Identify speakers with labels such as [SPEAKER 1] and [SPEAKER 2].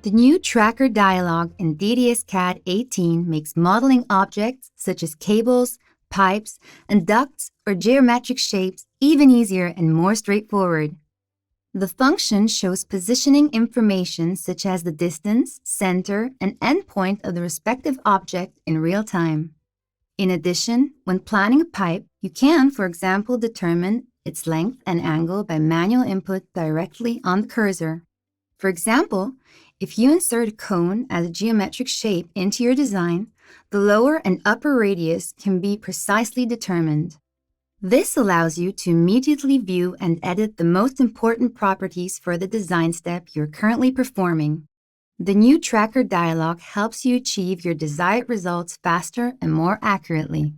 [SPEAKER 1] The new Tracker dialog in DDS-CAD 18 makes modeling objects such as cables, pipes, and ducts or geometric shapes even easier and more straightforward. The function shows positioning information such as the distance, center, and endpoint of the respective object in real time. In addition, when planning a pipe, you can, for example, determine its length and angle by manual input directly on the cursor. For example, if you insert a cone as a geometric shape into your design, the lower and upper radius can be precisely determined. This allows you to immediately view and edit the most important properties for the design step you're currently performing. The new Tracker dialog helps you achieve your desired results faster and more accurately.